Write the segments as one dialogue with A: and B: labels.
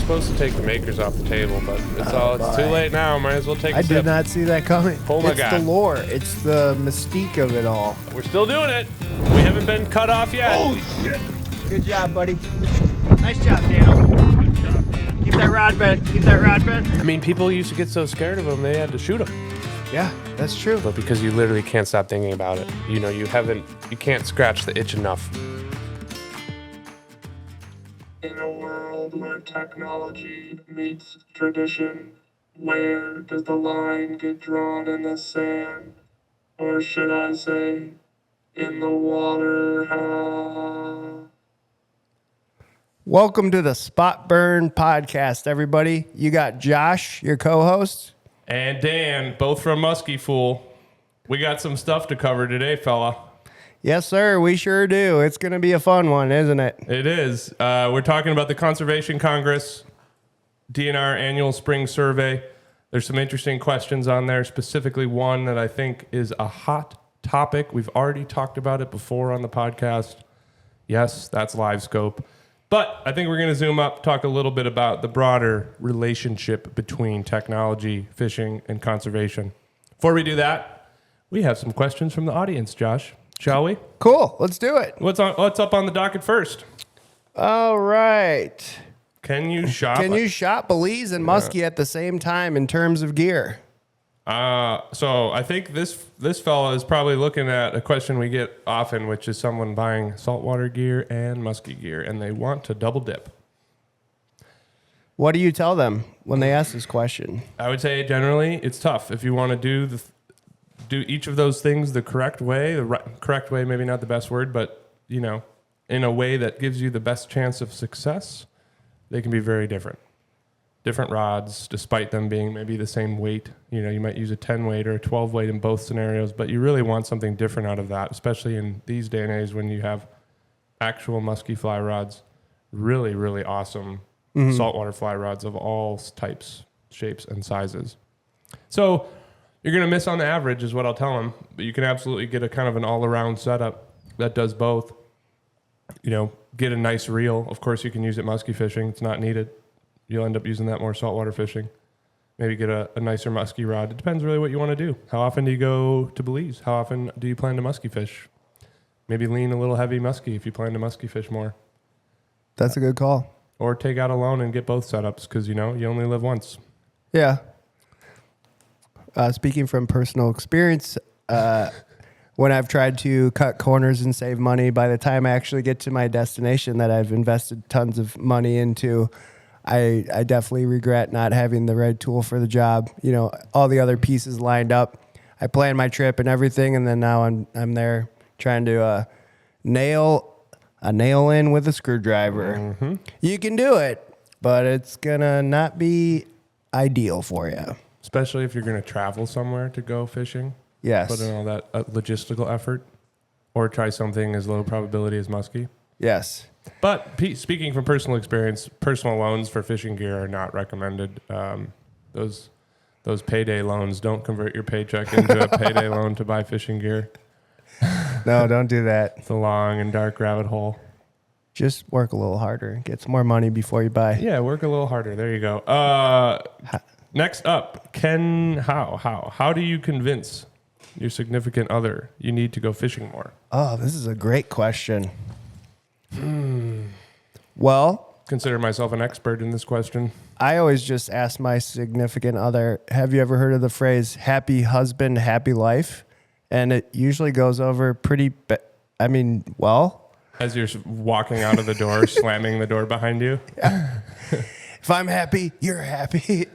A: supposed to take the makers off the table, but it's too late now. Might as well take a sip.
B: I did not see that coming.
A: Oh my
B: it's
A: God.
B: the lore. It's the mystique of it all.
A: We're still doing it. We haven't been cut off yet.
B: Holy shit. Good job, buddy. Nice job, Daniel. Good job, man. Keep that rod bent. Keep that rod bent.
A: I mean, people used to get so scared of them, they had to shoot them.
B: Yeah, that's true.
A: But because you literally can't stop thinking about it. You know, you can't scratch the itch enough. In a world where technology meets tradition, where does the line get drawn in the sand? Or should I say, in the water?
B: Welcome to the Spot Burn Podcast, everybody. You got Josh, your co-host.
A: And Dan, both from Musky Fool. We got some stuff to cover today, fella.
B: Yes, sir. We sure do. It's going to be a fun one, isn't it?
A: It is. We're talking about the Conservation Congress DNR Annual Spring Survey. There's some interesting questions on there, specifically one that I think is a hot topic. We've already talked about it before on the podcast. Yes, that's LiveScope. But I think we're going to zoom up, talk a little bit about the broader relationship between technology, fishing, and conservation. Before we do that, we have some questions from the audience, Josh. Shall we?
B: Cool. Let's do it.
A: What's up on the docket first?
B: All right.
A: Can you shop?
B: Can you shop Belize and Musky at the same time in terms of gear?
A: So I think this fella is probably looking at a question we get often, which is someone buying saltwater gear and musky gear, and they want to double dip.
B: What do you tell them when they ask this question?
A: I would say generally it's tough. If you want to do each of those things the correct way, correct way, maybe not the best word, but in a way that gives you the best chance of success, they can be very different. Different rods, despite them being maybe the same weight. You might use a 10 weight or a 12 weight in both scenarios, but you really want something different out of that, especially in these day and age when you have actual musky fly rods, really, really awesome saltwater fly rods of all types, shapes, and sizes. So you're going to miss on the average is what I'll tell them, but you can absolutely get a kind of an all-around setup that does both. Get a nice reel. Of course, you can use it musky fishing. It's not needed. You'll end up using that more saltwater fishing. Maybe get a nicer musky rod. It depends really what you want to do. How often do you go to Belize? How often do you plan to musky fish? Maybe lean a little heavy musky if you plan to musky fish more.
B: That's a good call.
A: Or take out a loan and get both setups because, you only live once.
B: Yeah. Speaking from personal experience, when I've tried to cut corners and save money, by the time I actually get to my destination that I've invested tons of money into, I definitely regret not having the right tool for the job. All the other pieces lined up. I planned my trip and everything, and then now I'm there trying to nail a nail in with a screwdriver. Mm-hmm. You can do it, but it's gonna not be ideal for you.
A: Especially if you're going to travel somewhere to go fishing.
B: Yes.
A: Put in all that logistical effort. Or try something as low probability as musky.
B: Yes.
A: But speaking from personal experience, personal loans for fishing gear are not recommended. Those payday loans, don't convert your paycheck into a payday loan to buy fishing gear.
B: No, don't do that.
A: It's a long and dark rabbit hole.
B: Just work a little harder. Get some more money before you buy.
A: Yeah, work a little harder. There you go. Next up, how do you convince your significant other you need to go fishing more?
B: Oh, this is a great question. Well,
A: consider myself an expert in this question.
B: I always just ask my significant other, have you ever heard of the phrase happy husband, happy life? And it usually goes over pretty,
A: as you're walking out of the door, slamming the door behind you.
B: Yeah. If I'm happy, you're happy.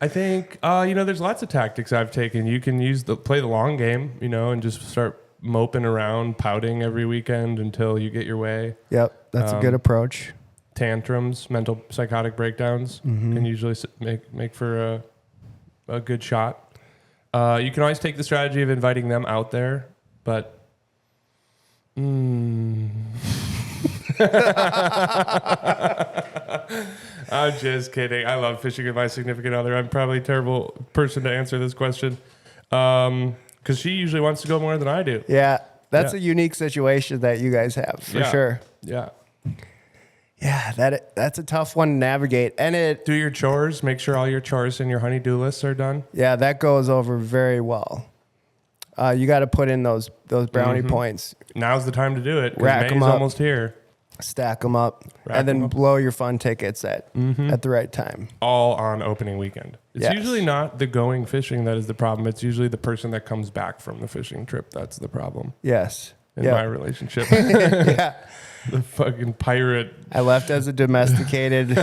A: I think, there's lots of tactics I've taken. You can play the long game, and just start moping around, pouting every weekend until you get your way.
B: Yep, that's a good approach.
A: Tantrums, mental psychotic breakdowns can usually make for a good shot. You can always take the strategy of inviting them out there, but... I'm just kidding. I love fishing with my significant other. I'm probably a terrible person to answer this question because she usually wants to go more than I do.
B: Yeah, that's a unique situation that you guys have for sure.
A: Yeah.
B: Yeah, That's a tough one to navigate. And
A: Do your chores. Make sure all your chores and your honey-do lists are done.
B: yeah, that goes over very well. You got to put in those brownie points.
A: Now's the time to do it.
B: Rack
A: May's
B: 'em up.
A: almost here.
B: Stack them up,
A: Rack
B: and then
A: 'em up.
B: blow your fun tickets at the right time.
A: All on opening weekend. It's
B: Yes.
A: usually not the going fishing that is the problem. It's usually the person that comes back from the fishing trip that's the problem
B: Yes.
A: in
B: Yeah.
A: my relationship.
B: Yeah.
A: The fucking pirate.
B: I left as a domesticated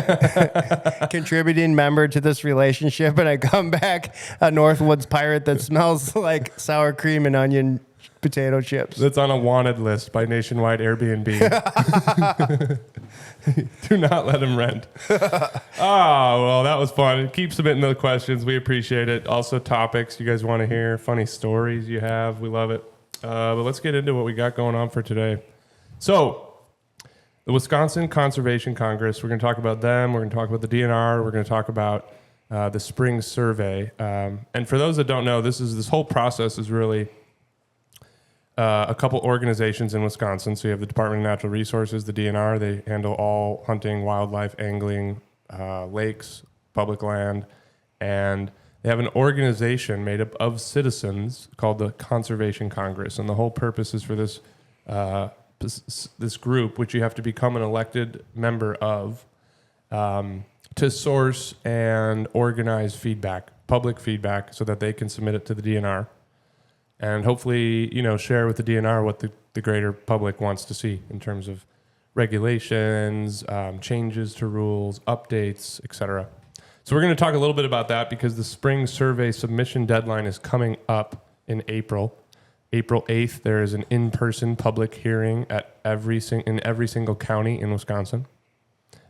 B: contributing member to this relationship, and I come back a Northwoods pirate that smells like sour cream and onion potato chips.
A: That's on a wanted list by Nationwide Airbnb. Do not let him rent. Well, that was fun. Keep submitting the questions. We appreciate it. Also, topics you guys want to hear, funny stories you have. We love it. But let's get into what we got going on for today. So, the Wisconsin Conservation Congress, we're going to talk about them. We're going to talk about the DNR. We're going to talk about the Spring Survey. And for those that don't know, this whole process is really a couple organizations in Wisconsin. So you have the Department of Natural Resources, the DNR. They handle all hunting, wildlife, angling, lakes, public land. And they have an organization made up of citizens called the Conservation Congress. And the whole purpose is for this group, which you have to become an elected member of, to source and organize feedback, public feedback, so that they can submit it to the DNR. And hopefully, share with the DNR what the greater public wants to see in terms of regulations, changes to rules, updates, etc. So we're going to talk a little bit about that because the spring survey submission deadline is coming up in April. April 8th, there is an in-person public hearing at every single county in Wisconsin.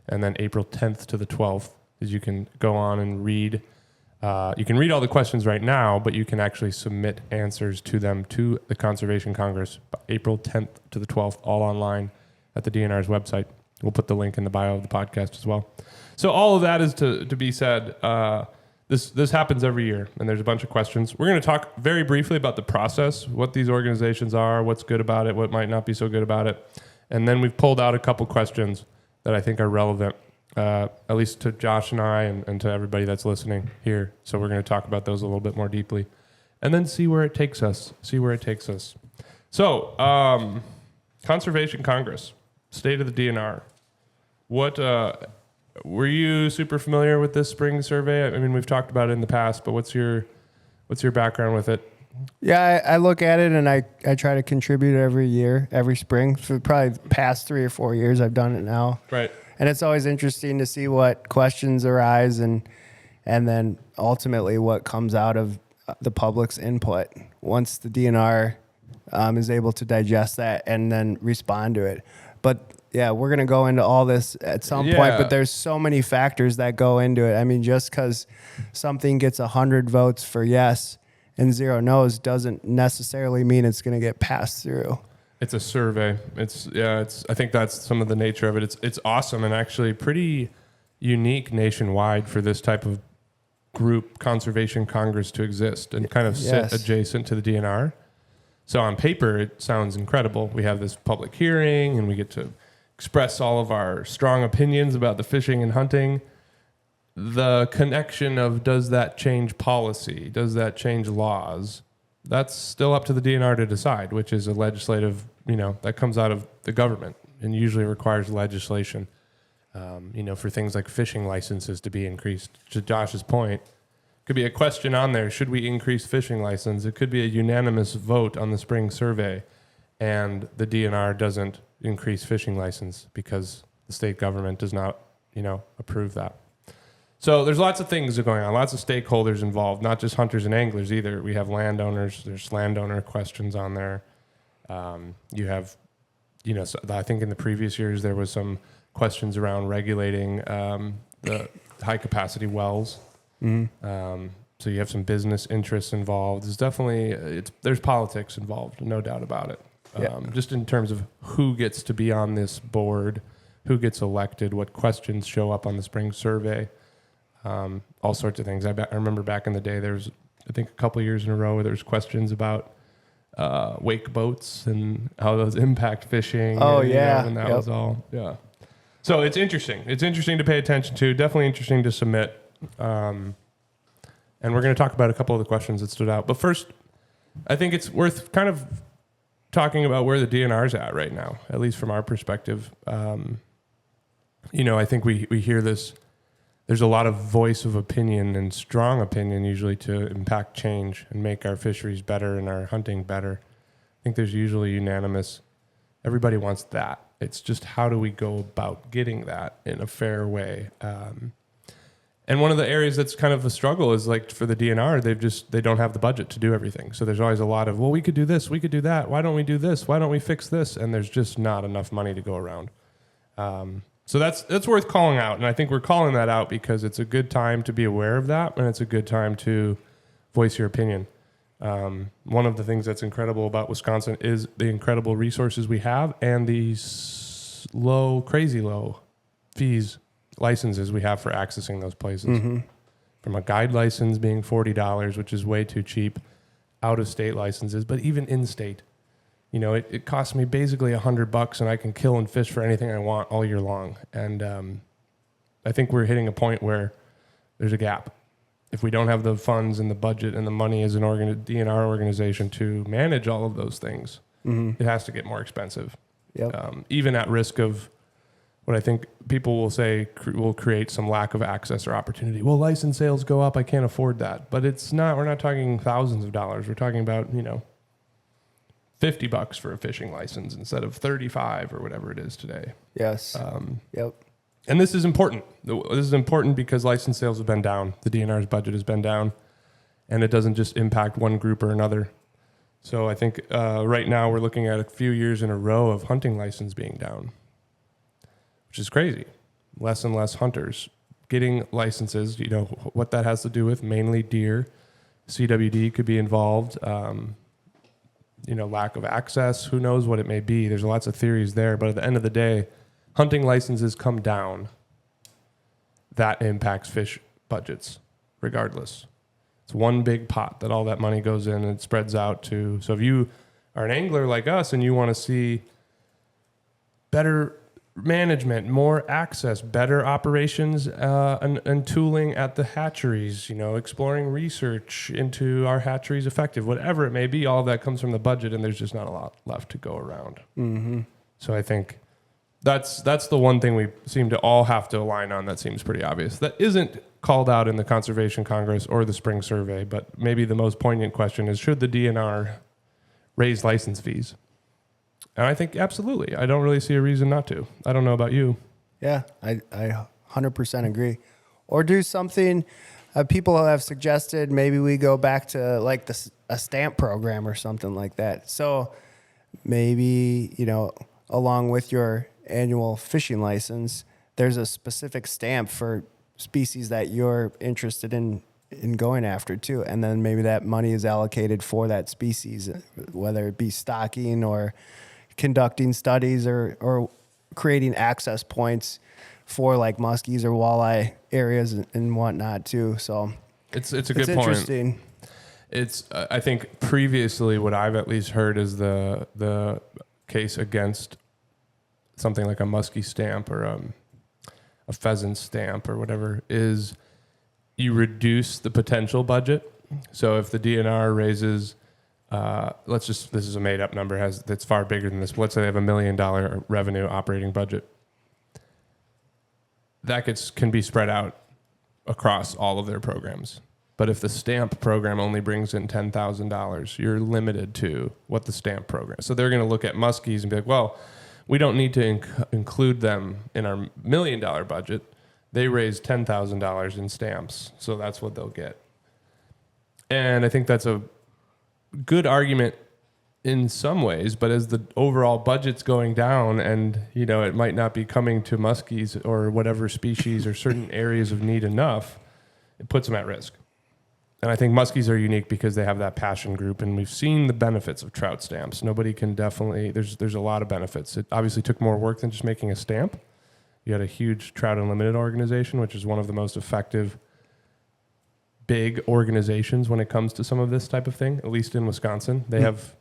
A: And then April 10th to the 12th is you can go on and read. You can read all the questions right now, but you can actually submit answers to them to the Conservation Congress April 10th to the 12th, all online at the DNR's website. We'll put the link in the bio of the podcast as well. So all of that is to be said. This happens every year, and there's a bunch of questions. We're going to talk very briefly about the process, what these organizations are, what's good about it, what might not be so good about it. And then we've pulled out a couple questions that I think are relevant, at least to Josh and I and to everybody that's listening here. So we're going to talk about those a little bit more deeply and then see where it takes us. So, Conservation Congress, State of the DNR. What... were you super familiar with this spring survey? I mean, we've talked about it in the past, but what's your background with it?
B: Yeah, I look at it and I try to contribute every year, every spring. For probably the past 3 or 4 years, I've done it now.
A: Right.
B: And it's always interesting to see what questions arise and then ultimately what comes out of the public's input once the DNR is able to digest that and then respond to it. But yeah, we're going to go into all this at some point, but there's so many factors that go into it. I mean, just because something gets 100 votes for yes and 0 no's doesn't necessarily mean it's going to get passed through.
A: It's a survey. I think that's some of the nature of it. It's awesome and actually pretty unique nationwide for this type of group, Conservation Congress, to exist and kind of sit adjacent to the DNR. So on paper, it sounds incredible. We have this public hearing and we get to express all of our strong opinions about the fishing and hunting. The connection of does that change policy? Does that change laws? That's still up to the DNR to decide, which is a legislative, that comes out of the government and usually requires legislation, for things like fishing licenses to be increased. To Josh's point, could be a question on there, should we increase fishing license? It could be a unanimous vote on the spring survey and the DNR doesn't increase fishing license because the state government does not, approve that. So there's lots of things going on, lots of stakeholders involved, not just hunters and anglers either. We have landowners, there's landowner questions on there. You have, I think in the previous years there was some questions around regulating the high capacity wells. Mm-hmm. So you have some business interests involved. There's definitely, there's politics involved, no doubt about it. Just in terms of who gets to be on this board, who gets elected, what questions show up on the spring survey, all sorts of things. I remember back in the day, there was, I think, a couple of years in a row where there was questions about wake boats and how those impact fishing.
B: Oh,
A: and,
B: yeah.
A: And that was all, So it's interesting. It's interesting to pay attention to. Definitely interesting to submit. And we're going to talk about a couple of the questions that stood out. But first, I think it's worth kind of talking about where the DNR is at right now, at least from our perspective. I think we hear this. There's a lot of voice of opinion and strong opinion usually to impact change and make our fisheries better and our hunting better. I think there's usually unanimous. Everybody wants that. It's just how do we go about getting that in a fair way? And one of the areas that's kind of a struggle is like for the DNR, they don't have the budget to do everything. So there's always a lot of, well, we could do this, we could do that. Why don't we do this? Why don't we fix this? And there's just not enough money to go around. So that's worth calling out. And I think we're calling that out because it's a good time to be aware of that. And it's a good time to voice your opinion. One of the things that's incredible about Wisconsin is the incredible resources we have and the crazy low licenses we have for accessing those places. Mm-hmm. From a guide license being $40, which is way too cheap, out of state licenses, but even in state, it costs me basically $100 and I can kill and fish for anything I want all year long. And I think we're hitting a point where there's a gap. If we don't have the funds and the budget and the money as an DNR organization to manage all of those things, it has to get more expensive.
B: Yep.
A: Even at risk of what I think people will say will create some lack of access or opportunity. Well, license sales go up. I can't afford that. But it's not. We're not talking thousands of dollars. We're talking about $50 for a fishing license instead of $35 or whatever it is today.
B: Yes. Yep.
A: And this is important. This is important because license sales have been down. The DNR's budget has been down, and it doesn't just impact one group or another. So I think right now we're looking at a few years in a row of hunting license being down, which is crazy. Less and less hunters getting licenses. What that has to do with mainly deer. CWD could be involved. Lack of access. Who knows what it may be? There's lots of theories there. But at the end of the day, hunting licenses come down. That impacts fish budgets regardless. It's one big pot that all that money goes in and it spreads out to. So if you are an angler like us and you want to see better management, more access, better operations, and tooling at the hatcheries, exploring research into our hatcheries effective, whatever it may be, all of that comes from the budget and there's just not a lot left to go around. Mm-hmm. So I think that's the one thing we seem to all have to align on that seems pretty obvious. That isn't called out in the Conservation Congress or the Spring Survey, but maybe the most poignant question is, should the DNR raise license fees? And I think absolutely. I don't really see a reason not to. I don't know about you.
B: Yeah, I 100% agree. Or do something. People have suggested maybe we go back to like a stamp program or something like that. So maybe, along with your annual fishing license, there's a specific stamp for species that you're interested in going after too. And then maybe that money is allocated for that species, whether it be stocking or conducting studies or creating access points for like muskies or walleye areas and whatnot too. So
A: it's a good point.
B: Interesting.
A: It's I think previously what I've at least heard is the case against something like a musky stamp or a pheasant stamp or whatever is you reduce the potential budget. So if the DNR raises this is a made up number that's far bigger than this. Let's say they have $1 million revenue operating budget. That can be spread out across all of their programs. But if the stamp program only brings in $10,000, you're limited to what the stamp program. So they're going to look at muskies and be like, well, we don't need to include them in our $1 million budget. They raised $10,000 in stamps, so that's what they'll get. And I think that's a good argument in some ways, but as the overall budget's going down and, it might not be coming to muskies or whatever species or certain areas of need enough, it puts them at risk. And I think muskies are unique because they have that passion group, and we've seen the benefits of trout stamps. Nobody can there's a lot of benefits. It obviously took more work than just making a stamp. You had a huge Trout Unlimited organization, which is one of the most effective big organizations when it comes to some of this type of thing, at least in Wisconsin. They have,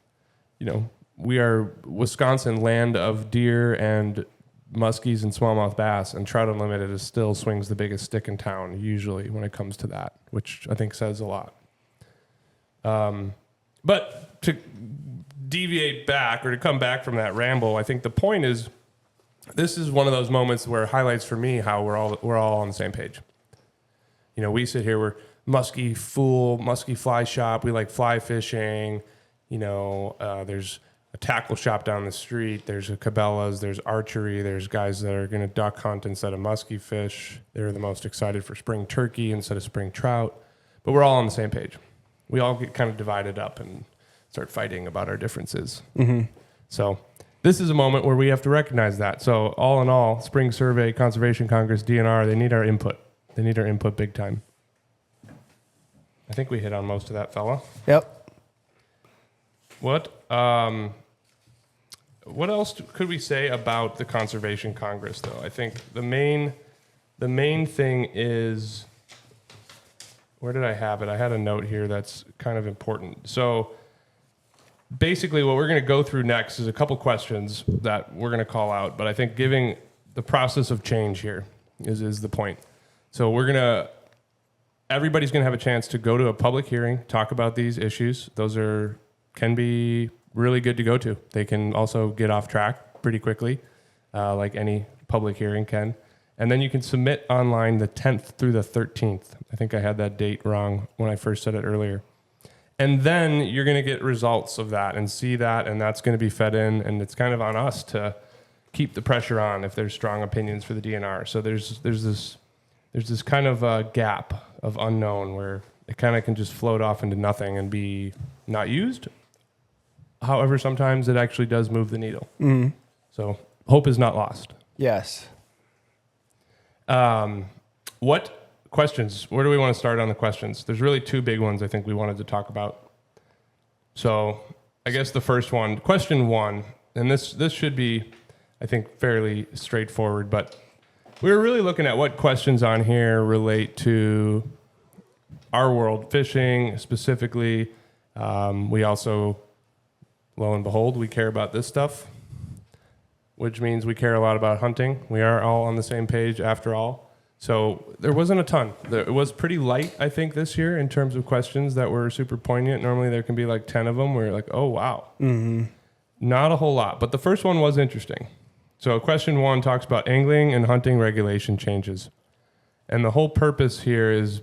A: we are Wisconsin, land of deer and muskies and smallmouth bass, and trout unlimited is still swings the biggest stick in town usually when it comes to that, which I think says a lot. But to deviate back or to come back from that ramble, I think the point is this is one of those moments where it highlights for me how we're all on the same page. You know, we sit here, we're musky fly shop. We like fly fishing. You know, there's a tackle shop down the street. There's a Cabela's. There's archery. There's guys that are going to duck hunt instead of musky fish. They're the most excited for spring turkey instead of spring trout. But we're all on the same page. We all get kind of divided up and start fighting about our differences. Mm-hmm. So this is a moment where we have to recognize that. So all in all, Spring Survey, Conservation Congress, DNR, they need our input. They need our input big time. I think we hit on most of that, fella.
B: Yep.
A: What else could we say about the Conservation Congress, though? I think the main thing is, where did I have it? I had a note here that's kind of important. So basically what we're going to go through next is a couple questions that we're going to call out, but I think giving the process of change here is the point. So everybody's going to have a chance to go to a public hearing, talk about these issues. Those can be really good to go to. They can also get off track pretty quickly, like any public hearing can. And then you can submit online the 10th through the 13th. I think I had that date wrong when I first said it earlier. And then you're going to get results of that and see that, and that's going to be fed in, and it's kind of on us to keep the pressure on if there's strong opinions for the DNR. So there's this kind of a gap of unknown where it kind of can just float off into nothing and be not used. However, sometimes it actually does move the needle. Mm-hmm. So hope is not lost.
B: Yes.
A: What questions? Where do we want to start on the questions? There's really two big ones I think we wanted to talk about. So I guess the first one, question one, and this should be, I think, fairly straightforward, but we're really looking at what questions on here relate to our world, fishing specifically. We also, lo and behold, we care about this stuff, which means we care a lot about hunting. We are all on the same page after all. So there wasn't a ton. It was pretty light, I think, this year in terms of questions that were super poignant. Normally there can be like 10 of them where you're like, oh, wow. Mm-hmm. Not a whole lot. But the first one was interesting. So question one talks about angling and hunting regulation changes. And the whole purpose here is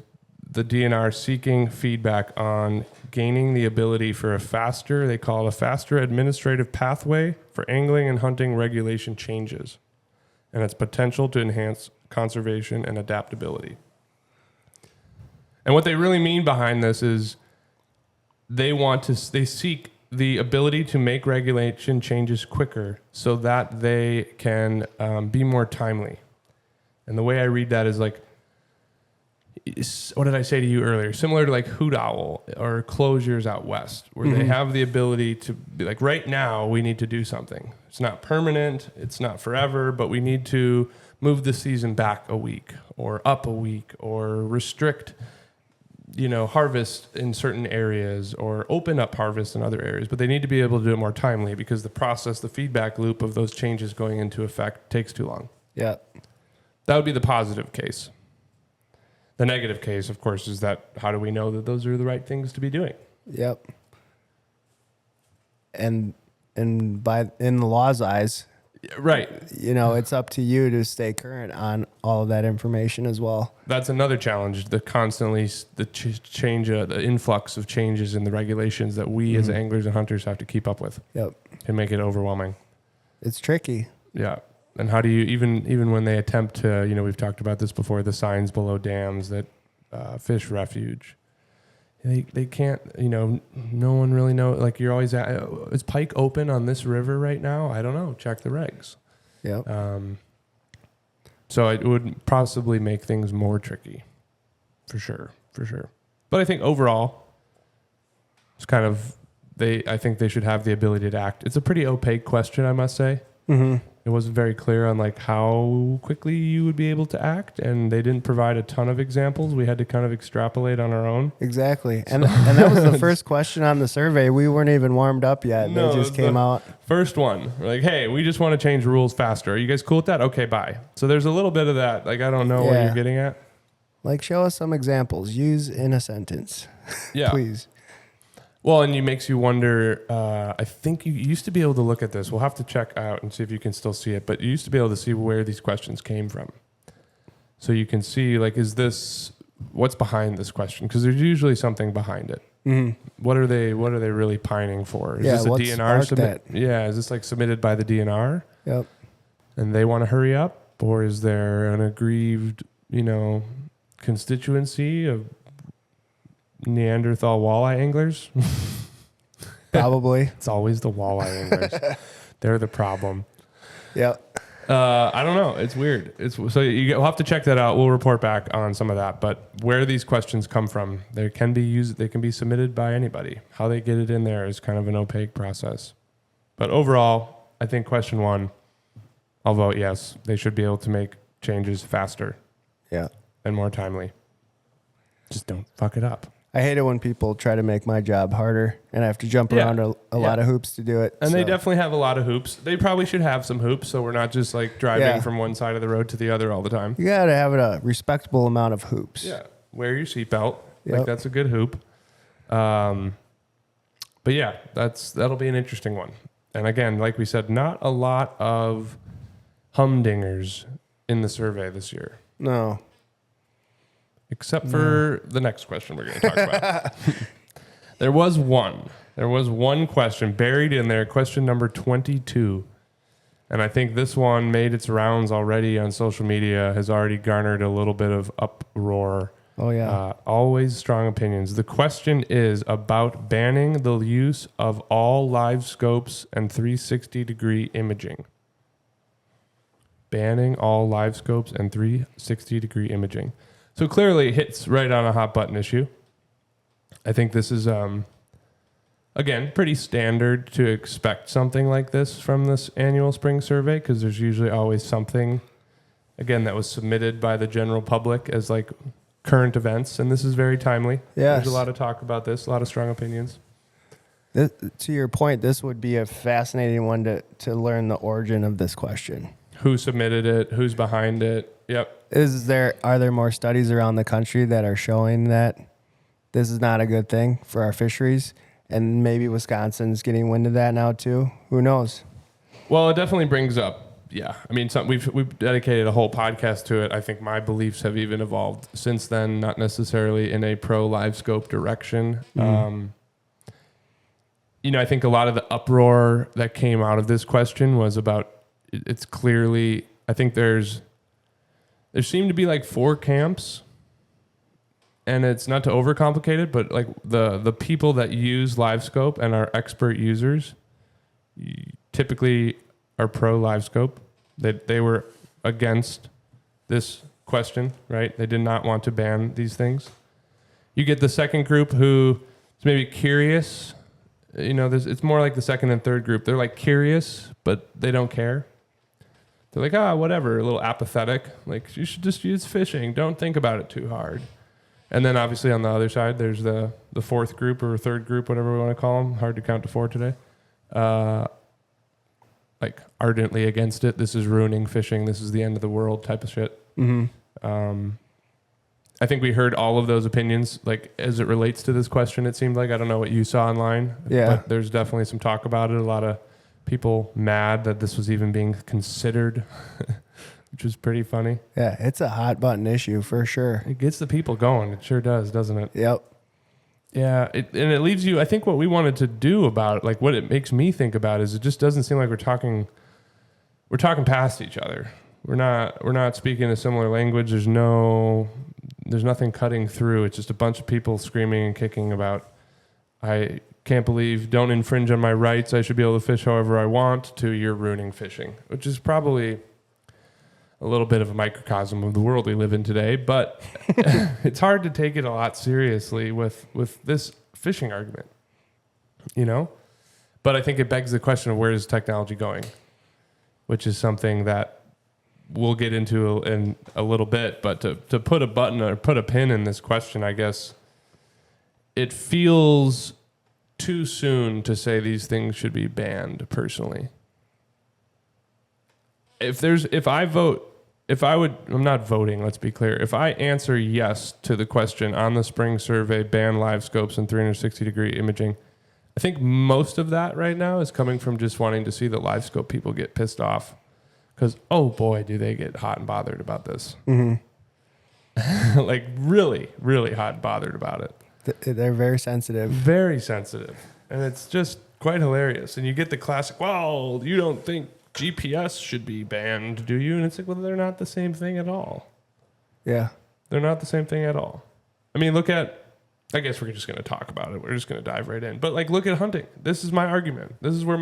A: the DNR seeking feedback on gaining the ability for they call it a faster administrative pathway for angling and hunting regulation changes and its potential to enhance conservation and adaptability. And what they really mean behind this is they seek the ability to make regulation changes quicker so that they can be more timely. And the way I read that is like, what did I say to you earlier? Similar to like hoot owl or closures out west, where they have the ability to be like, right now we need to do something. It's not permanent, it's not forever, but we need to move the season back a week or up a week or restrict, harvest in certain areas or open up harvest in other areas. But they need to be able to do it more timely because the feedback loop of those changes going into effect takes too long.
B: Yeah. That
A: would be the positive case. The negative case, of course, is that how do we know that those are the right things to be doing?
B: Yep. And in the law's eyes,
A: right?
B: It's up to you to stay current on all of that information as well.
A: That's another challenge: the influx of changes in the regulations that we as anglers and hunters have to keep up with.
B: Yep.
A: Can make it overwhelming.
B: It's tricky.
A: Yeah. And how do you, even when they attempt to, we've talked about this before, the signs below dams that fish refuge, they can't, no one really knows. Like you're always is pike open on this river right now? I don't know. Check the regs.
B: Yeah.
A: So it would possibly make things more tricky, for sure. But I think overall, it's kind of, I think they should have the ability to act. It's a pretty opaque question, I must say. Mm-hmm. It wasn't very clear on like how quickly you would be able to act, and they didn't provide a ton of examples. We had to kind of extrapolate on our own.
B: Exactly. And that was the first question on the survey. We weren't even warmed up yet.
A: No,
B: They just came out.
A: First one. We're like, hey, we just want to change rules faster. Are you guys cool with that? Okay, bye. So there's a little bit of that. Like, I don't know what you're getting at.
B: Like, show us some examples. Use in a sentence.
A: Yeah.
B: Please.
A: Well, and it makes you wonder, I think you used to be able to look at this. We'll have to check out and see if you can still see it. But you used to be able to see where these questions came from. So you can see, like, what's behind this question? Because there's usually something behind it.
B: Mm-hmm.
A: What are they really pining for? Is
B: Yeah,
A: this a
B: what
A: DNR
B: sparked that?
A: Yeah, is this like submitted by the DNR?
B: Yep.
A: And they want to hurry up? Or is there an aggrieved, constituency of Neanderthal walleye anglers?
B: Probably.
A: It's always the walleye anglers. They're the problem.
B: Yep.
A: I don't know. It's weird. We'll have to check that out. We'll report back on some of that. But where these questions come from, they can be submitted by anybody. How they get it in there is kind of an opaque process. But overall, I think question 1, I'll vote yes. They should be able to make changes faster.
B: Yeah.
A: And more timely. Just don't fuck it up.
B: I hate it when people try to make my job harder and I have to jump around a lot of hoops to do it.
A: And they definitely have a lot of hoops. They probably should have some hoops so we're not just like driving from one side of the road to the other all the time.
B: You got to have a respectable amount of hoops.
A: Yeah. Wear your seatbelt.
B: Yep.
A: Like that's a good hoop. But yeah, that'll be an interesting one. And again, like we said, not a lot of humdingers in the survey this year.
B: No.
A: Except for the next question we're going to talk about. There was one question buried in there, question number 22. And I think this one made its rounds already on social media, has already garnered a little bit of uproar.
B: Oh, yeah.
A: Always strong opinions. The question is about banning the use of all LiveScopes and 360-degree imaging. Banning all LiveScopes and 360-degree imaging. So clearly it hits right on a hot button issue. I think this is, again, pretty standard to expect something like this from this annual spring survey because there's usually always something, again, that was submitted by the general public as like current events. And this is very timely.
B: Yes.
A: There's a lot of talk about this, a lot of strong opinions.
B: To your point, this would be a fascinating one to learn the origin of this question.
A: Who submitted it? Who's behind it? Yep.
B: Are there more studies around the country that are showing that this is not a good thing for our fisheries? And maybe Wisconsin's getting wind of that now too. Who knows?
A: Well, it definitely brings up, yeah. I mean, we've dedicated a whole podcast to it. I think my beliefs have even evolved since then, not necessarily in a pro LiveScope direction. I think a lot of the uproar that came out of this question was about, it's clearly, I think there seem to be like 4 camps, and it's not to overcomplicate it, but like the people that use LiveScope and are expert users typically are pro LiveScope. They were against this question, right? They did not want to ban these things. You get the second group who is maybe curious. It's more like the second and third group. They're like curious, but they don't care. They're like, whatever, a little apathetic. Like, you should just use fishing. Don't think about it too hard. And then obviously on the other side, there's the fourth group or third group, whatever we want to call them. Hard to count to 4 today. Like ardently against it. This is ruining fishing. This is the end of the world type of shit. Mm-hmm. I think we heard all of those opinions, like as it relates to this question, it seemed like. I don't know what you saw online.
B: Yeah.
A: But there's definitely some talk about it. A lot of people mad that this was even being considered, which is pretty funny.
B: Yeah, it's a hot button issue for sure.
A: It gets the people going. It sure does, doesn't it?
B: Yep.
A: Yeah, and it leaves you, I think what we wanted to do about it, like what it makes me think about is it just doesn't seem like we're talking past each other. We're not speaking a similar language. There's nothing cutting through. It's just a bunch of people screaming and kicking about, I can't believe, don't infringe on my rights. I should be able to fish however I want, to you're ruining fishing, which is probably a little bit of a microcosm of the world we live in today. But it's hard to take it a lot seriously with this fishing argument, But I think it begs the question of where is technology going? which is something that we'll get into in a little bit. But to put a button or put a pin in this question, I guess it feels too soon to say these things should be banned, personally. I'm not voting, let's be clear. If I answer yes to the question on the spring survey, ban LiveScopes and 360-degree imaging, I think most of that right now is coming from just wanting to see the LiveScope people get pissed off. Because, oh boy, do they get hot and bothered about this. Mm-hmm. Like, really, really hot and bothered about it.
B: They're very sensitive.
A: Very sensitive. And it's just quite hilarious. And you get the classic, well, you don't think GPS should be banned, do you? And it's like, well, they're not the same thing at all.
B: Yeah.
A: They're not the same thing at all. I mean, look at, I guess we're just going to talk about it. We're just going to dive right in. But like, look at hunting. This is my argument. This is where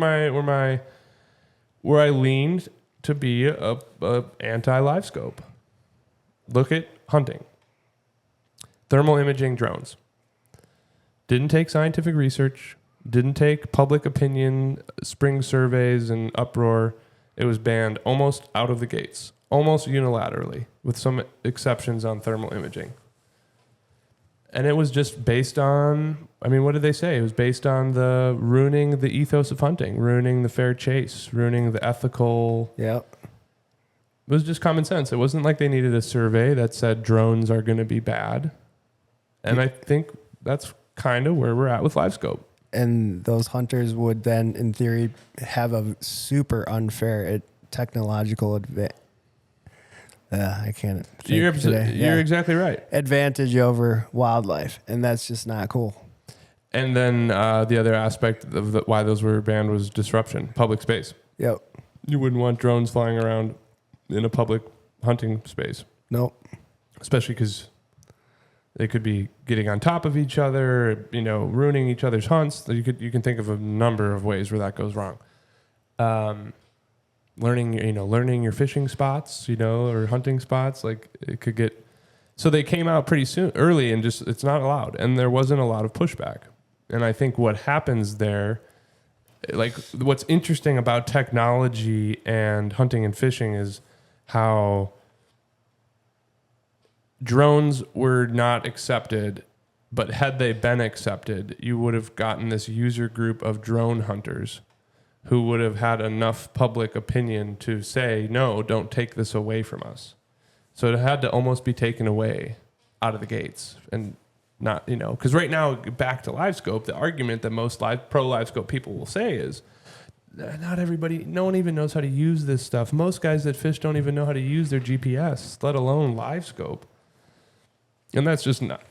A: I leaned to be a anti-LiveScope. Look at hunting. Thermal imaging drones. Didn't take scientific research. Didn't take public opinion, spring surveys, and uproar. It was banned almost out of the gates, almost unilaterally, with some exceptions on thermal imaging. And it was just based on, I mean, what did they say? It was based on the ruining the ethos of hunting, ruining the fair chase, ruining the ethical.
B: Yep.
A: It was just common sense. It wasn't like they needed a survey that said drones are going to be bad. And I think that's kind of where we're at with LiveScope.
B: And those hunters would then, in theory, have a super unfair technological advantage. I can't.
A: You're exactly right.
B: Advantage over wildlife, and that's just not cool.
A: And then the other aspect of why those were banned was disruption, public space.
B: Yep.
A: You wouldn't want drones flying around in a public hunting space.
B: Nope.
A: Especially because they could be getting on top of each other, ruining each other's hunts. You can think of a number of ways where that goes wrong. Learning your fishing spots, or hunting spots, like it could get. So they came out pretty early, and just it's not allowed, and there wasn't a lot of pushback. And I think what happens there, like what's interesting about technology and hunting and fishing is how drones were not accepted, but had they been accepted, you would have gotten this user group of drone hunters who would have had enough public opinion to say, no, don't take this away from us. So it had to almost be taken away out of the gates and not, because right now, back to LiveScope, the argument that most pro LiveScope people will say is, not everybody, no one even knows how to use this stuff. Most guys that fish don't even know how to use their GPS, let alone LiveScope. And that's just not,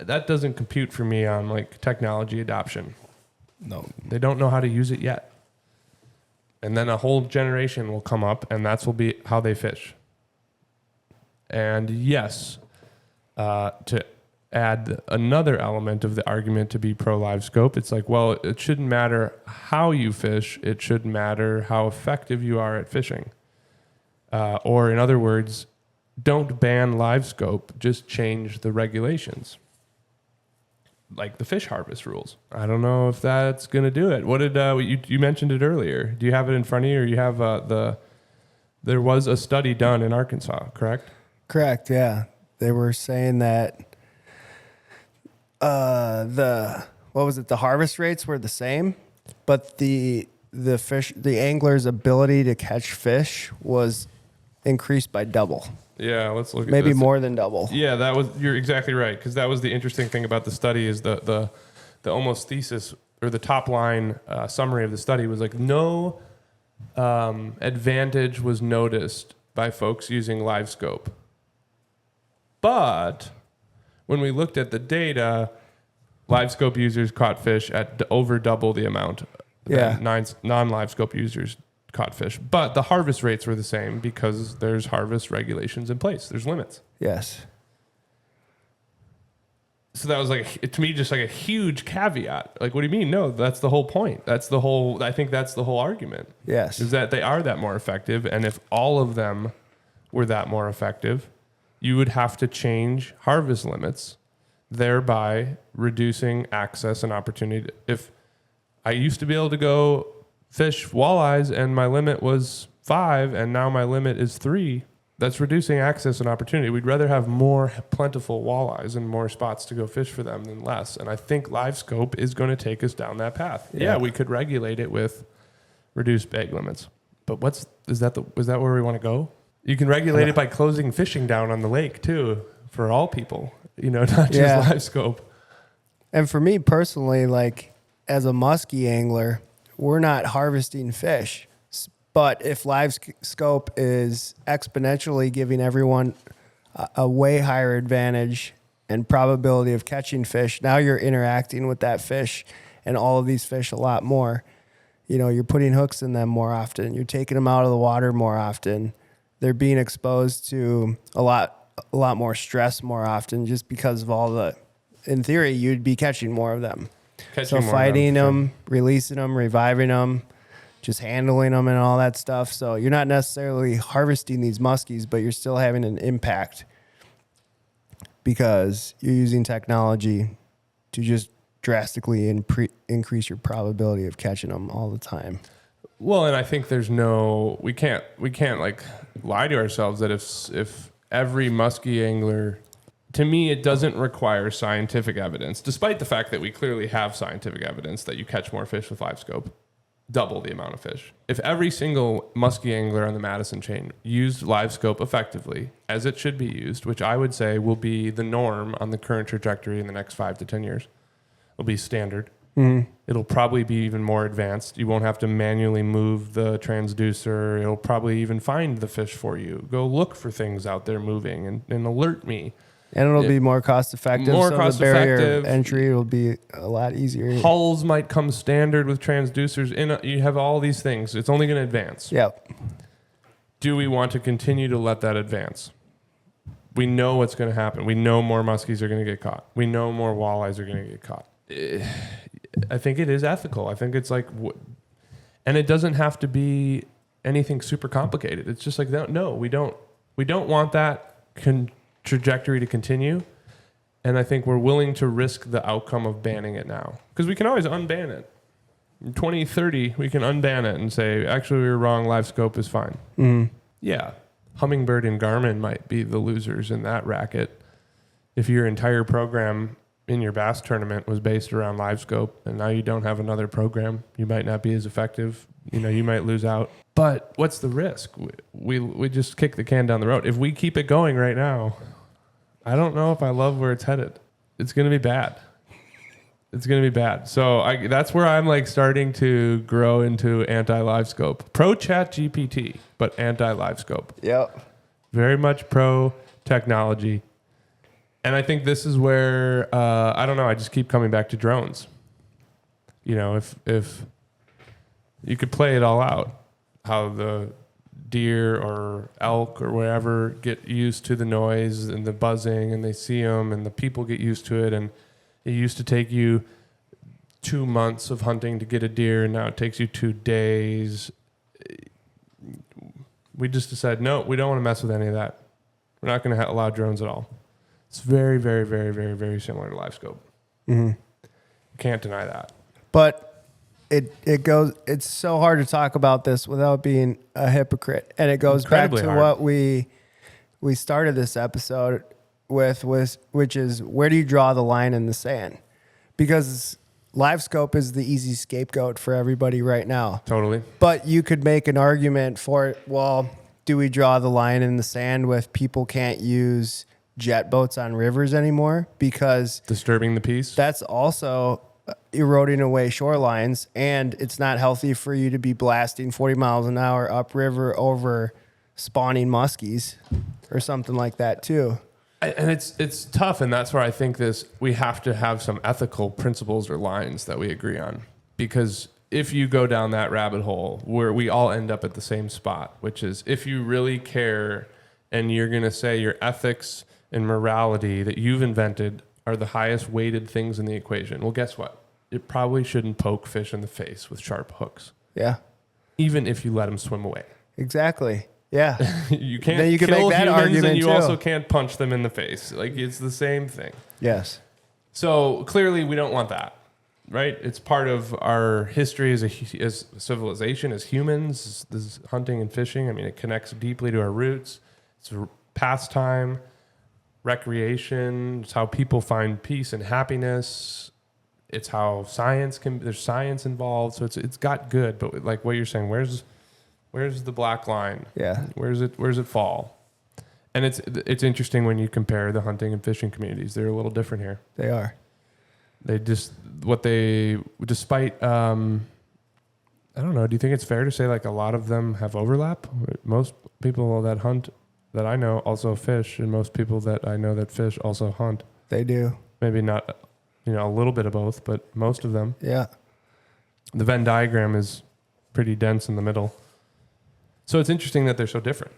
A: that doesn't compute for me on like technology adoption.
B: No.
A: They don't know how to use it yet. And then a whole generation will come up, and that's will be how they fish. And yes, to add another element of the argument to be pro LiveScope, it's like, well, it shouldn't matter how you fish. It should matter how effective you are at fishing. Or in other words, don't ban LiveScope, just change the regulations. Like the fish harvest rules. I don't know if that's going to do it. What did you mentioned it earlier? Do you have it in front of you, or you have there was a study done in Arkansas, correct?
B: Correct. Yeah, they were saying that the harvest rates were the same, but the angler's ability to catch fish was increased by double.
A: Yeah, let's look at
B: maybe
A: this.
B: more than double.
A: Yeah, you're exactly right, because that was the interesting thing about the study is the almost thesis or the top line summary of the study was like no advantage was noticed by folks using LiveScope. But when we looked at the data, LiveScope users caught fish at over double the amount that non-LiveScope users caught fish. But the harvest rates were the same because there's harvest regulations in place. There's limits.
B: Yes.
A: So that was like, to me, just like a huge caveat. Like, what do you mean? No, that's the whole point. I think that's the whole argument.
B: Yes.
A: Is that they are that more effective. And if all of them were that more effective, you would have to change harvest limits, thereby reducing access and opportunity. If I used to be able to go fish walleyes and my limit was 5 and now my limit is 3, that's reducing access and opportunity. We'd rather have more plentiful walleyes and more spots to go fish for them than less. And I think LiveScope is going to take us down that path. Yeah, we could regulate it with reduced bag limits. But is that where we want to go? You can regulate it by closing fishing down on the lake too, for all people, not just LiveScope.
B: And for me personally, like as a musky angler, we're not harvesting fish. But if LiveScope is exponentially giving everyone a way higher advantage and probability of catching fish, now you're interacting with that fish and all of these fish a lot more. You're putting hooks in them more often. You're taking them out of the water more often. They're being exposed to a lot more stress more often just because of in theory, you'd be catching more of them. Fighting them, releasing them, reviving them, just handling them and all that stuff. So you're not necessarily harvesting these muskies, but you're still having an impact because you're using technology to just drastically increase your probability of catching them all the time.
A: Well, and I think we can't like lie to ourselves that if every musky angler, to me, it doesn't require scientific evidence, despite the fact that we clearly have scientific evidence that you catch more fish with LiveScope. Double the amount of fish. If every single musky angler on the Madison chain used LiveScope effectively, as it should be used, which I would say will be the norm on the current trajectory in the next 5 to 10 years, it'll be standard. Mm-hmm. It'll probably be even more advanced. You won't have to manually move the transducer. It'll probably even find the fish for you. Go look for things out there moving and alert me.
B: And it'll be more cost effective. The barrier of entry will be a lot easier.
A: Hulls might come standard with transducers. You have all these things. It's only going to advance.
B: Yep.
A: Do we want to continue to let that advance? We know what's going to happen. We know more muskies are going to get caught. We know more walleyes are going to get caught. I think it is ethical. I think it's like, and it doesn't have to be anything super complicated. It's just like, no, we don't want that trajectory to continue, and I think we're willing to risk the outcome of banning it now, because we can always unban it. In 2030, we can unban it and say, actually, we were wrong. LiveScope is fine. Mm. Yeah, Humminbird and Garmin might be the losers in that racket. If your entire program in your bass tournament was based around LiveScope, and now you don't have another program, you might not be as effective. You might lose out. But what's the risk? We just kick the can down the road. If we keep it going right now, I don't know if I love where it's headed. It's going to be bad. It's going to be bad. So that's where I'm like starting to grow into anti-LiveScope. Pro ChatGPT, but anti-LiveScope.
B: Yep. Very
A: much pro technology. And I think this is where, I don't know, I just keep coming back to drones. If you could play it all out, how the deer or elk or wherever get used to the noise and the buzzing, and they see them, and the people get used to it. And it used to take you 2 months of hunting to get a deer, and now it takes you 2 days. We just decided, no, we don't want to mess with any of that. We're not going to allow drones at all. It's very, very, very, very, very similar to LiveScope. Mm-hmm. You can't deny that.
B: But it's so hard to talk about this without being a hypocrite. And it goes incredibly back to what we started this episode with, which is, where do you draw the line in the sand? Because LiveScope is the easy scapegoat for everybody right now.
A: Totally.
B: But you could make an argument for, well, do we draw the line in the sand with people can't use jet boats on rivers anymore because
A: disturbing the peace?
B: That's also eroding away shorelines, and it's not healthy for you to be blasting 40 miles an hour upriver over spawning muskies or something like that too.
A: And it's tough, and that's where I think we have to have some ethical principles or lines that we agree on, because if you go down that rabbit hole where we all end up at the same spot, which is, if you really care and you're going to say your ethics and morality that you've invented are the highest weighted things in the equation, well, guess what? It probably shouldn't poke fish in the face with sharp hooks.
B: Yeah.
A: Even if you let them swim away.
B: Exactly. Yeah.
A: You can't
B: then you can
A: kill
B: make that
A: humans,
B: argument
A: and you
B: too.
A: also can't punch them in the face. Like, it's the same thing.
B: Yes.
A: So clearly we don't want that. right? It's part of our history as as civilization, as humans. This hunting and fishing. I mean, it connects deeply to our roots. It's a pastime, recreation. It's how people find peace and happiness. It's how there's science involved. So it's got good, but like what you're saying, where's the black line?
B: Yeah.
A: Where's it fall? And it's interesting when you compare the hunting and fishing communities. They're a little different here.
B: They are.
A: Despite, I don't know, do you think it's fair to say like a lot of them have overlap? Most people that hunt that I know also fish, and most people that I know that fish also hunt.
B: They do.
A: Maybe not, a little bit of both, but most of them.
B: Yeah.
A: The Venn diagram is pretty dense in the middle. So it's interesting that they're so different.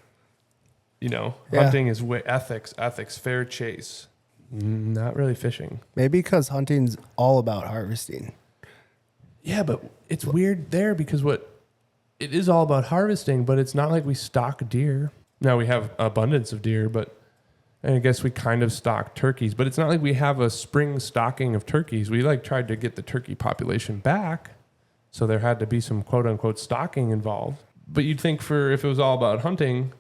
A: Hunting is ethics, fair chase. Not really fishing.
B: Maybe because hunting's all about harvesting.
A: Yeah, but it's weird there because it is all about harvesting, but it's not like we stock deer. Now we have abundance of deer, and I guess we kind of stock turkeys, but it's not like we have a spring stocking of turkeys. We tried to get the turkey population back, so there had to be some quote unquote stocking involved. But you'd think if it was all about hunting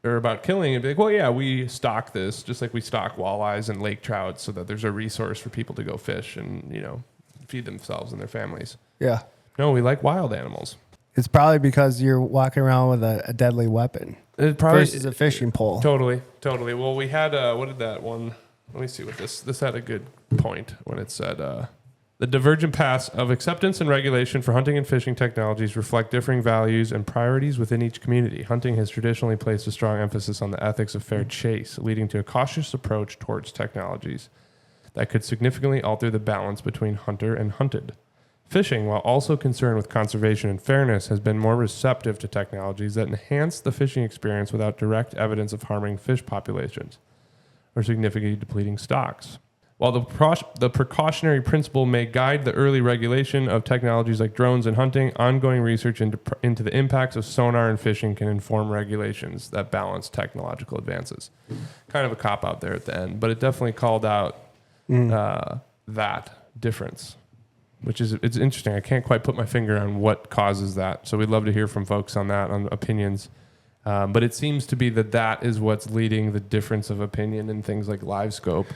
A: or about killing, it'd be like, well, yeah, we stock this just like we stock walleyes and lake trout so that there's a resource for people to go fish and, feed themselves and their families.
B: Yeah.
A: No, we like wild animals.
B: It's probably because you're walking around with a deadly weapon versus a fishing pole.
A: Totally. Well, we had, what did that one, let me see what this had a good point when it said, the divergent paths of acceptance and regulation for hunting and fishing technologies reflect differing values and priorities within each community. Hunting has traditionally placed a strong emphasis on the ethics of fair chase, leading to a cautious approach towards technologies that could significantly alter the balance between hunter and hunted. Fishing, while also concerned with conservation and fairness, has been more receptive to technologies that enhance the fishing experience without direct evidence of harming fish populations or significantly depleting stocks. While the precautionary principle may guide the early regulation of technologies like drones and hunting, ongoing research into the impacts of sonar and fishing can inform regulations that balance technological advances. Kind of a cop-out there at the end, but it definitely called out that difference, it's interesting. I can't quite put my finger on what causes that, so we'd love to hear from folks on that, on opinions. But it seems to be that is what's leading the difference of opinion in things like LiveScope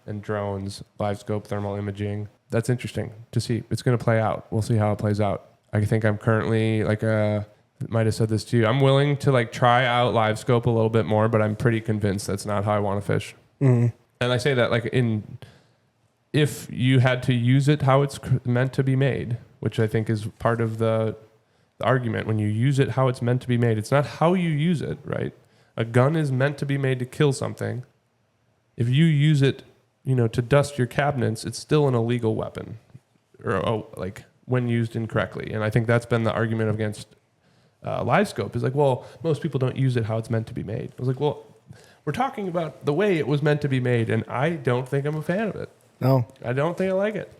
A: and drones, LiveScope, thermal imaging. That's interesting to see. It's going to play out. We'll see how it plays out. I think I'm currently might have said this to you. I'm willing to try out LiveScope a little bit more, but I'm pretty convinced that's not how I want to fish. Mm-hmm. And I say that if you had to use it how it's meant to be made, which I think is part of the argument. When you use it how it's meant to be made, it's not how you use it, right? A gun is meant to be made to kill something. If you use it to dust your cabinets, it's still an illegal weapon, or when used incorrectly. And I think that's been the argument against LiveScope is well, most people don't use it how it's meant to be made. I was well, we're talking about the way it was meant to be made, and I don't think I'm a fan of it.
B: No.
A: I don't think I like it.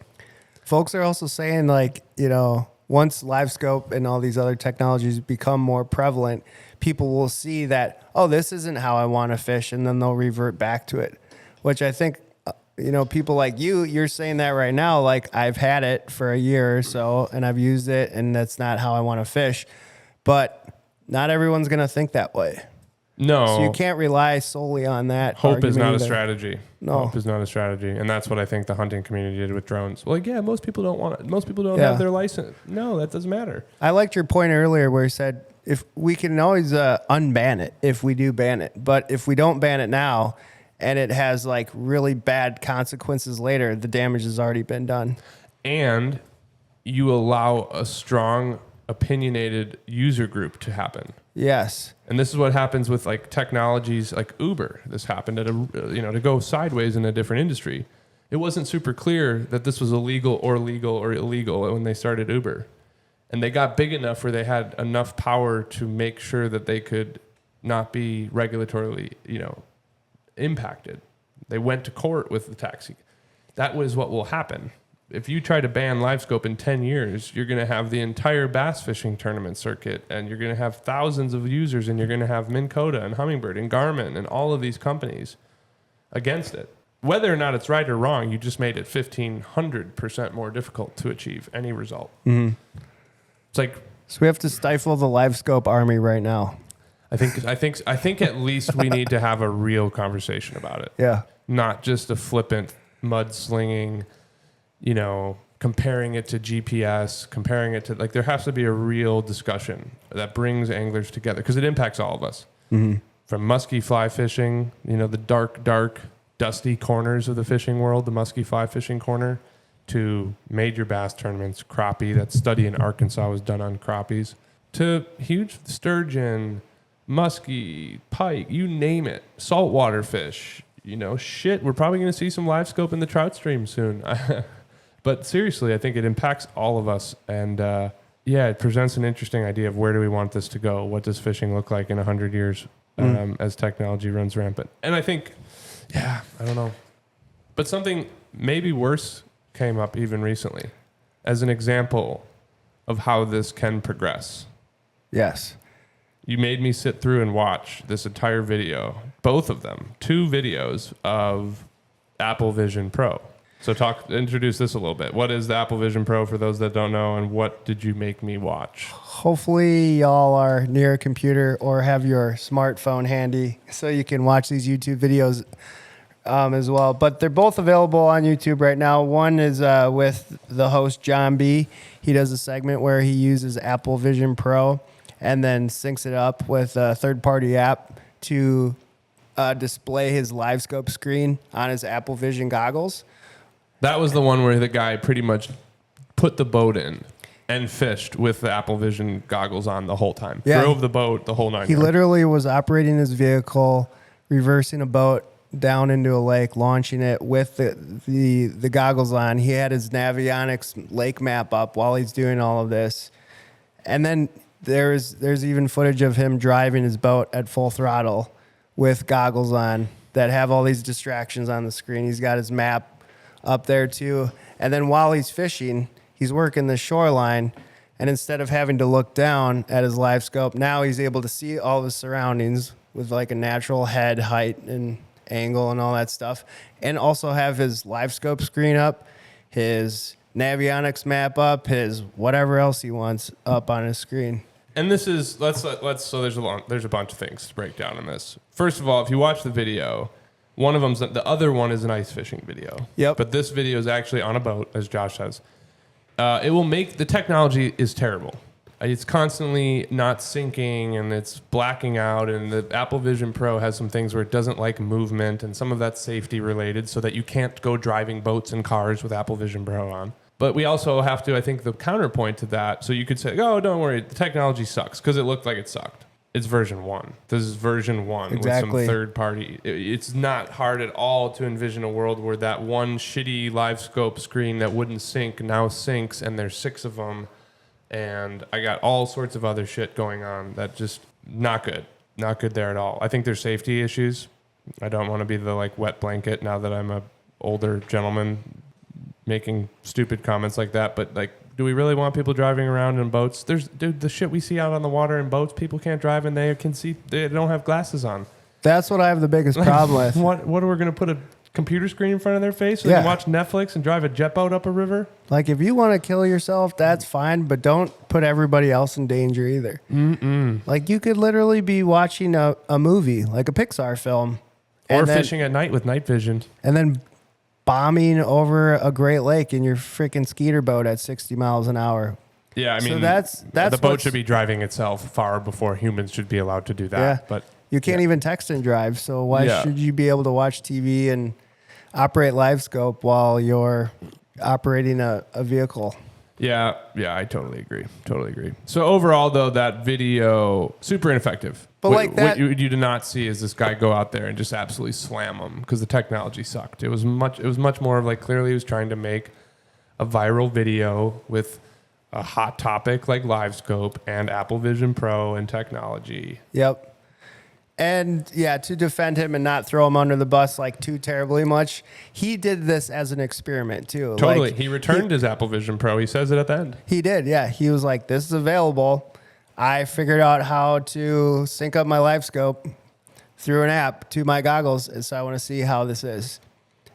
B: Folks are also saying once LiveScope and all these other technologies become more prevalent, people will see that, oh, this isn't how I want to fish, and then they'll revert back to it, which I think people like you're saying that right now, I've had it for a year or so and I've used it and that's not how I want to fish, but not everyone's going to think that way.
A: No.
B: So you can't rely solely on that.
A: Hope is not a strategy.
B: No.
A: Hope is not a strategy. And that's what I think the hunting community did with drones. Most people don't want it. Most people don't have their license. No, that doesn't matter.
B: I liked your point earlier where you said, if we can always unban it if we do ban it, but if we don't ban it now, and it has really bad consequences later, the damage has already been done. And
A: you allow a strong, opinionated user group to happen.
B: Yes.
A: And this is what happens with technologies like Uber. This happened at to go sideways in a different industry. It wasn't super clear that this was illegal or legal or illegal when they started Uber. And they got big enough where they had enough power to make sure that they could not be regulatorily, impacted. They went to court with the taxi. That was what will happen. If you try to ban LiveScope in 10 years, you're going to have the entire bass fishing tournament circuit, and you're going to have thousands of users, and you're going to have Minn Kota and Humminbird and Garmin and all of these companies against it. whether or not it's right or wrong, you just made it 1,500% more difficult to achieve any result.
B: Mm-hmm.
A: It's like,
B: So we have to stifle the LiveScope army right now.
A: I think at least we need to have a real conversation about it.
B: Yeah.
A: Not just a flippant mudslinging, comparing it to GPS, comparing it to, like, there has to be a real discussion that brings anglers together because it impacts all of us.
B: Mm-hmm.
A: From musky fly fishing, the dark, dusty corners of the fishing world, the musky fly fishing corner, to major bass tournaments, crappie. That study in Arkansas was done on crappies, to huge sturgeon, musky, pike, you name it, saltwater fish. Shit, we're probably going to see some LiveScope in the trout stream soon. But seriously, I think it impacts all of us. And it presents an interesting idea of where do we want this to go? What does fishing look like in 100 years as technology runs rampant? And I think, I don't know. But something maybe worse came up even recently as an example of how this can progress.
B: Yes.
A: You made me sit through and watch this entire video, both of them, 2 videos of Apple Vision Pro. So introduce this a little bit. What is the Apple Vision Pro for those that don't know, and what did you make me watch?
B: Hopefully y'all are near a computer or have your smartphone handy so you can watch these YouTube videos as well. But they're both available on YouTube right now. One is with the host, John B. He does a segment where he uses Apple Vision Pro and then syncs it up with a third-party app to display his LiveScope screen on his Apple Vision goggles.
A: That was the one where the guy pretty much put the boat in and fished with the Apple Vision goggles on the whole time.
B: Yeah.
A: Drove the boat the whole 9
B: He
A: yards.
B: literally was operating his vehicle, reversing a boat down into a lake, launching it with the goggles on. He had his Navionics lake map up while he's doing all of this. And then there's even footage of him driving his boat at full throttle with goggles on that have all these distractions on the screen. He's got his map up there too. And then while he's fishing, he's working the shoreline. And instead of having to look down at his LiveScope, now he's able to see all the surroundings with like a natural head height and angle and all that stuff. And also have his LiveScope screen up, his Navionics map up, his whatever else he wants up on his screen.
A: And this is so there's a bunch of things to break down in this. First of all, if you watch the video, one of them's the other one is an ice fishing video.
B: Yep.
A: But this video is actually on a boat, as Josh says. It will make the technology is terrible. It's constantly not syncing and it's blacking out. And the Apple Vision Pro has some things where it doesn't like movement, and some of that's safety related, so that you can't go driving boats and cars with Apple Vision Pro on. But we also have to, I think, the counterpoint to that. So you could say, oh, don't worry, the technology sucks, because it looked like it sucked. It's version 1. This is version 1
B: Exactly.
A: with some third party. It's not hard at all to envision a world where that one shitty LiveScope screen that wouldn't sync now syncs, and there's 6 of them. And I got all sorts of other shit going on that just not good. Not good there at all. I think there's safety issues. I don't want to be the wet blanket now that I'm a older gentleman making stupid comments like that, but do we really want people driving around in boats? The shit we see out on the water in boats, people can't drive and they don't have glasses on.
B: That's what I have the biggest problem with.
A: What are we going to put a computer screen in front of their face so they can watch Netflix and drive a jet boat up a river?
B: If you want to kill yourself, that's fine, but don't put everybody else in danger either. You could literally be watching a movie, like a Pixar film.
A: Or fishing at night with night vision.
B: And then bombing over a Great Lake in your freaking skeeter boat at 60 miles an hour.
A: Yeah, I mean,
B: so that's
A: the boat should be driving itself far before humans should be allowed to do that.
B: Yeah,
A: but
B: you can't even text and drive, so why should you be able to watch TV and operate LiveScope while you're operating a vehicle?
A: Yeah, I totally agree. So overall, though, that video, super ineffective.
B: But
A: what you did not see is this guy go out there and just absolutely slam them because the technology sucked. It was much more of clearly he was trying to make a viral video with a hot topic like LiveScope and Apple Vision Pro and technology.
B: Yep. And to defend him and not throw him under the bus too terribly much, he did this as an experiment too.
A: Totally. He returned his Apple Vision Pro. He says it at the end.
B: He did, yeah. He was like, this is available. I figured out how to sync up my LiveScope through an app to my goggles, and so I want to see how this is.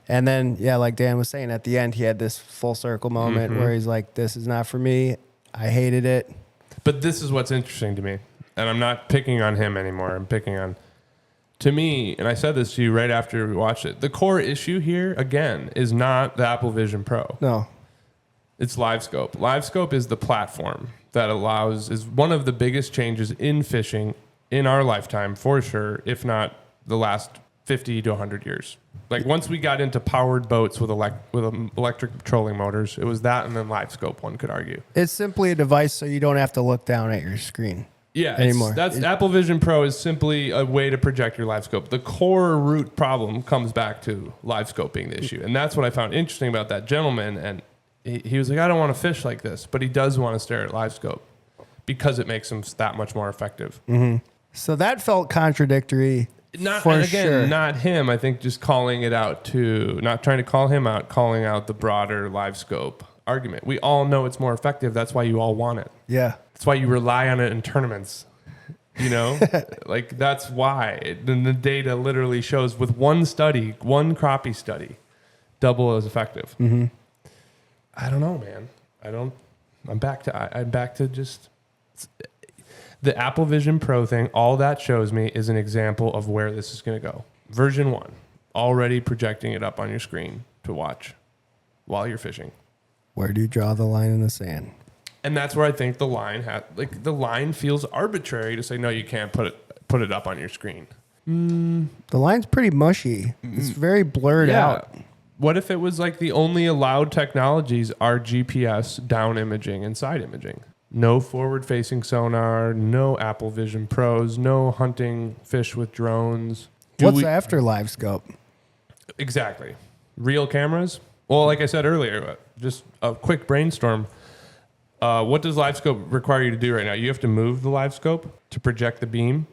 B: And then, yeah, like Dan was saying, at the end, he had this full circle moment where he's like, this is not for me. I hated it.
A: But this is what's interesting to me. And I'm not picking on him anymore. I'm picking on, to me, and I said this to you right after we watched it, the core issue here, again, is not the Apple Vision Pro.
B: No.
A: It's LiveScope. LiveScope is the platform that is one of the biggest changes in fishing in our lifetime, for sure, if not the last 50 to 100 years. Like once we got into powered boats with electric trolling motors, it was that and then LiveScope, one could argue.
B: It's simply a device so you don't have to look down at your screen.
A: Yeah,
B: anymore.
A: Apple Vision Pro is simply a way to project your LiveScope. The core root problem comes back to LiveScope being the issue. And that's what I found interesting about that gentleman. And he was like, I don't want to fish like this, but he does want to stare at LiveScope because it makes him that much more effective.
B: Mm-hmm. So that felt contradictory.
A: Not him. I think just calling it out not trying to call him out, calling out the broader LiveScope argument. We all know it's more effective. That's why you all want it.
B: Yeah.
A: That's why you rely on it in tournaments. You know, like that's why. And the data literally shows with one crappie study, double as effective.
B: Mm-hmm.
A: I don't know, man. I'm back to just the Apple Vision Pro thing. All that shows me is an example of where this is going to go. Version 1, already projecting it up on your screen to watch while you're fishing.
B: Where do you draw the line in the sand?
A: And that's where I think the line feels arbitrary to say, no, you can't put it up on your screen.
B: The line's pretty mushy. It's very blurred out.
A: What if it was like the only allowed technologies are GPS, down imaging, and side imaging? No forward-facing sonar, no Apple Vision Pros, no hunting fish with drones.
B: What's after LiveScope?
A: Exactly. Real cameras? Well, like I said earlier, just a quick brainstorm. What does LiveScope require you to do right now? You have to move the LiveScope to project the beam,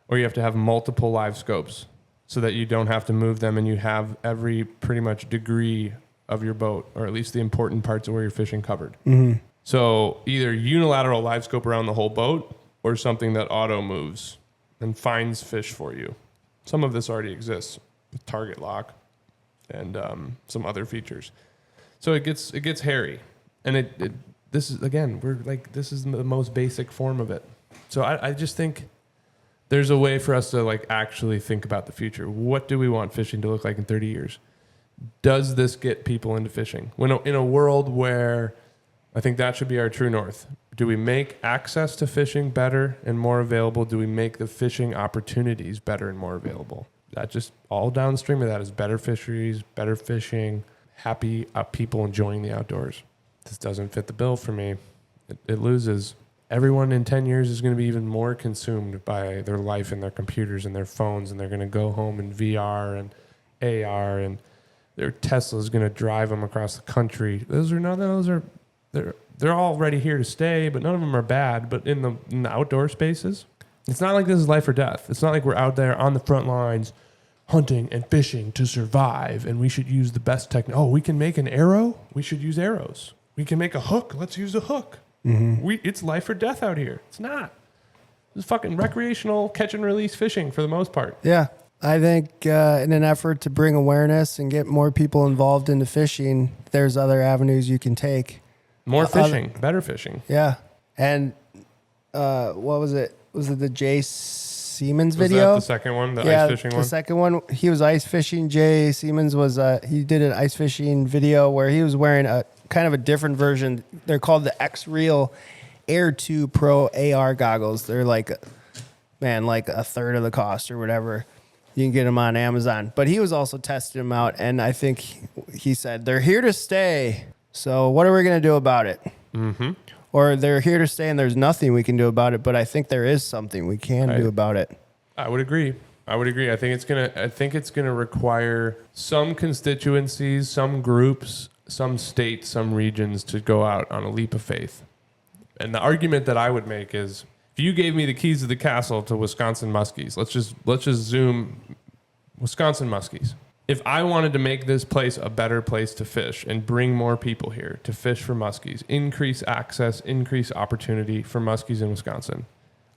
A: or you have to have multiple LiveScopes so that you don't have to move them and you have every pretty much degree of your boat, or at least the important parts of where you're fishing covered. Mm-hmm. So either unilateral LiveScope around the whole boat or something that auto moves and finds fish for you. Some of this already exists with target lock and some other features. So it gets hairy. And this is the most basic form of it. So I just think there's a way for us to like actually think about the future. What do we want fishing to look like in 30 years? Does this get people into fishing? In a world where I think that should be our true north. Do we make access to fishing better and more available? Do we make the fishing opportunities better and more available? That just all downstream of that is better fisheries, better fishing, happy people enjoying the outdoors. This doesn't fit the bill for me. It loses. Everyone in 10 years is going to be even more consumed by their life and their computers and their phones, and they're going to go home in VR and AR, and their Tesla's going to drive them across the country. They're already here to stay, but none of them are bad. But in the outdoor spaces, it's not like this is life or death. It's not like we're out there on the front lines hunting and fishing to survive, and we should use the best technology. Oh, we can make an arrow? We should use arrows. We can make a hook. Let's use a hook. Mm-hmm. It's life or death out here. It's not. It's fucking recreational catch and release fishing for the most part.
B: Yeah. I think in an effort to bring awareness and get more people involved into fishing, there's other avenues you can take.
A: More fishing, better fishing.
B: Yeah. And what was it? Was it the Jay Siemens video?
A: Was that the second one, ice fishing one?
B: The second one. He was ice fishing. Jay Siemens was, he did an ice fishing video where he was wearing a kind of a different version. They're called the X-Reel Air 2 Pro AR goggles. They're like a third of the cost or whatever. You can get them on Amazon. But he was also testing them out, and I think he said, they're here to stay. So what are we going to do about it?
A: Mm-hmm.
B: Or they're here to stay and there's nothing we can do about it, but I think there is something we can do about it.
A: I would agree. I think it's gonna require some constituencies, some groups, some states, some regions to go out on a leap of faith. And the argument that I would make is, if you gave me the keys to the castle to Wisconsin Muskies, let's just zoom Wisconsin Muskies. If I wanted to make this place a better place to fish and bring more people here to fish for muskies, increase access, increase opportunity for muskies in Wisconsin,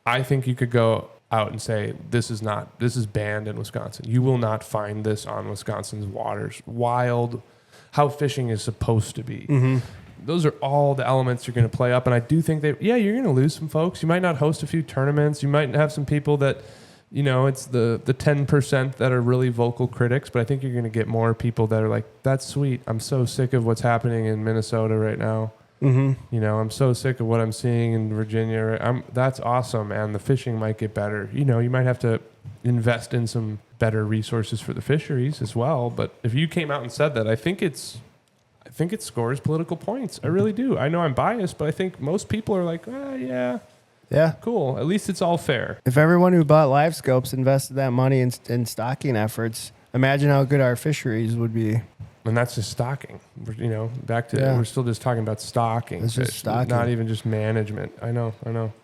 A: I think you could go out and say, this is banned in Wisconsin. You will not find this on Wisconsin's waters. Wild, how fishing is supposed to be.
B: Mm-hmm.
A: Those are all the elements you're going to play up. And I do think you're going to lose some folks. You might not host a few tournaments. You might have some people that, it's the 10% that are really vocal critics, but I think you're going to get more people that are like, that's sweet. I'm so sick of what's happening in Minnesota right now.
B: Mm-hmm.
A: I'm so sick of what I'm seeing in Virginia. That's awesome. And the fishing might get better. You might have to invest in some better resources for the fisheries as well. But if you came out and said that, I think it scores political points. I really do. I know I'm biased, but I think most people are like, yeah, cool. At least it's all fair.
B: If everyone who bought LiveScopes invested that money in stocking efforts, imagine how good our fisheries would be.
A: And that's just stocking. Back to we're still just talking about stocking.
B: It's just stocking.
A: Not even just management. I know.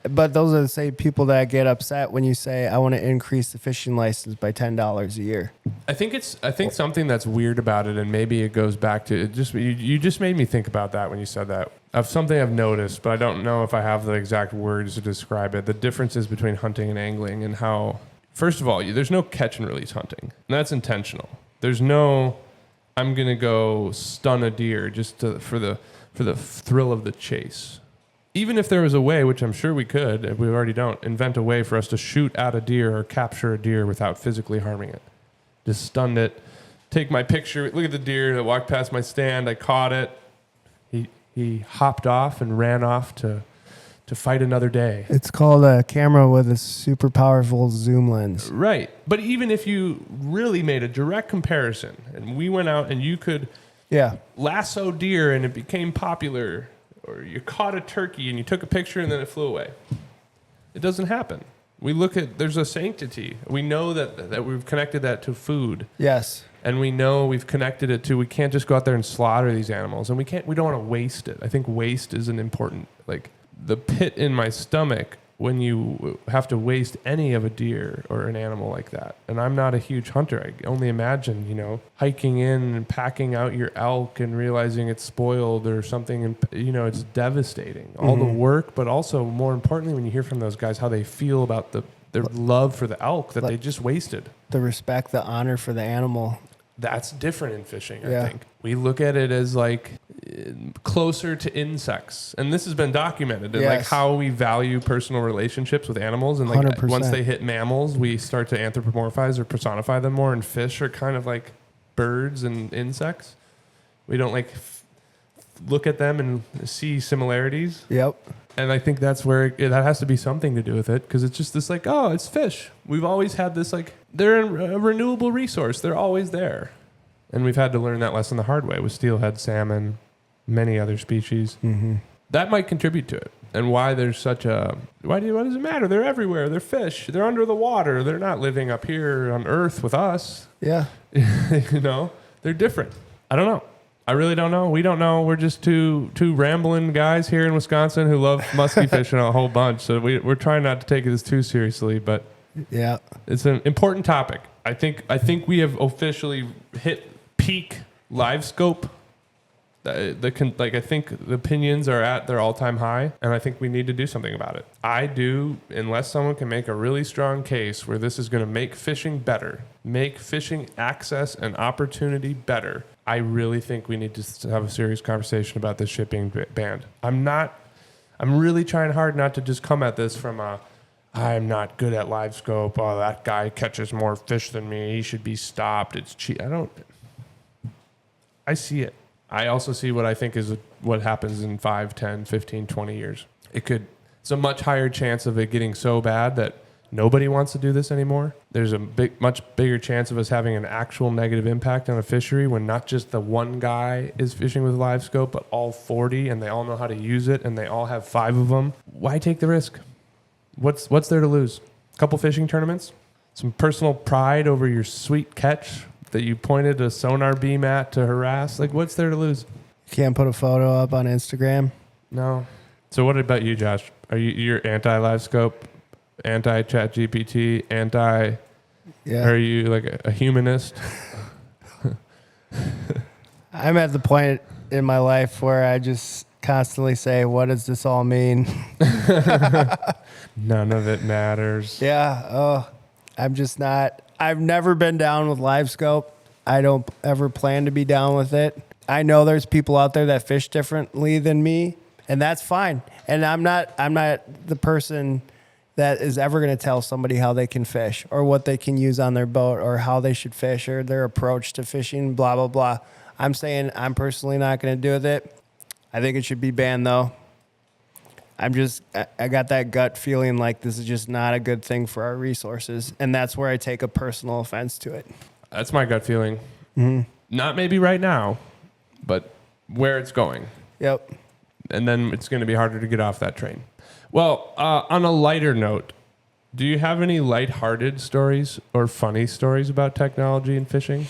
B: But those are the same people that get upset when you say, I want to increase the fishing license by $10 a year.
A: I think something that's weird about it, and maybe it goes back to you just made me think about that when you said that. Of something I've noticed, but I don't know if I have the exact words to describe it. The differences between hunting and angling, and how, first of all, there's no catch and release hunting. And that's intentional. There's no, I'm going to go stun a deer just for the thrill of the chase. Even if there was a way, which I'm sure we could, if we already don't, invent a way for us to shoot at a deer or capture a deer without physically harming it. Just stunned it, take my picture, look at the deer that walked past my stand, I caught it. He hopped off and ran off to fight another day.
B: It's called a camera with a super powerful zoom lens.
A: Right. But even if you really made a direct comparison and we went out and you could lasso deer and it became popular, or you caught a turkey and you took a picture and then it flew away. It doesn't happen. We look at, there's a sanctity. We know that we've connected that to food.
B: Yes.
A: And we know we've connected it to, we can't just go out there and slaughter these animals, and we don't want to waste it. I think waste is an important, like the pit in my stomach when you have to waste any of a deer or an animal like that. And I'm not a huge hunter. I only imagine, hiking in and packing out your elk and realizing it's spoiled or something, and it's devastating. All the work, but also more importantly, when you hear from those guys, how they feel about their love for the elk that they just wasted.
B: The respect, the honor for the animal.
A: That's different in fishing, I think. We look at it as like closer to insects. And this has been documented in like how we value personal relationships with animals. And like
B: 100%.
A: Once they hit mammals, we start to anthropomorphize or personify them more. And fish are kind of like birds and insects. We don't like look at them and see similarities.
B: Yep.
A: And I think that's where that has to be something to do with it, because it's just this like, oh, it's fish. We've always had this like, they're a renewable resource. They're always there. And we've had to learn that lesson the hard way with steelhead salmon, many other species. Mm-hmm. That might contribute to it. And why there's such a, why does it matter? They're everywhere. They're fish. They're under the water. They're not living up here on Earth with us.
B: Yeah.
A: They're different. I don't know. I really don't know. We don't know. We're just two rambling guys here in Wisconsin who love musky fishing a whole bunch. So we're trying not to take this too seriously, but
B: yeah, it's
A: an important topic. I think we have officially hit peak LiveScope. I think the opinions are at their all-time high, and I think we need to do something about it. I do, unless someone can make a really strong case where this is going to make fishing better, make fishing access and opportunity better. I really think we need to have a serious conversation about this shit being banned. I'm really trying hard not to just come at this from I'm not good at LiveScope. Oh, that guy catches more fish than me. He should be stopped. It's cheap. I see it. I also see what I think is what happens in 5, 10, 15, 20 years. It's a much higher chance of it getting so bad that nobody wants to do this anymore. There's a much bigger chance of us having an actual negative impact on a fishery when not just the one guy is fishing with LiveScope, but all 40, and they all know how to use it, and they all have 5 of them. Why take the risk? What's there to lose? A couple fishing tournaments? Some personal pride over your sweet catch that you pointed a sonar beam at to harass? Like, what's there to lose?
B: You can't put a photo up on Instagram?
A: No. So what about you, Josh? You're anti-LiveScope, anti-ChatGPT, are you like a humanist?
B: I'm at the point in my life where I just constantly say, what does this all mean?
A: None of it matters.
B: Yeah. Oh, I'm just not. I've never been down with LiveScope. I don't ever plan to be down with it. I know there's people out there that fish differently than me, and that's fine. And I'm not the person that is ever going to tell somebody how they can fish or what they can use on their boat or how they should fish or their approach to fishing, blah, blah, blah. I'm saying I'm personally not going to do with it. I think it should be banned, though. I got that gut feeling like this is just not a good thing for our resources. And that's where I take a personal offense to it.
A: That's my gut feeling. Mm-hmm. Not maybe right now, but where it's going.
B: Yep.
A: And then it's going to be harder to get off that train. Well, on a lighter note, do you have any lighthearted stories or funny stories about technology and fishing?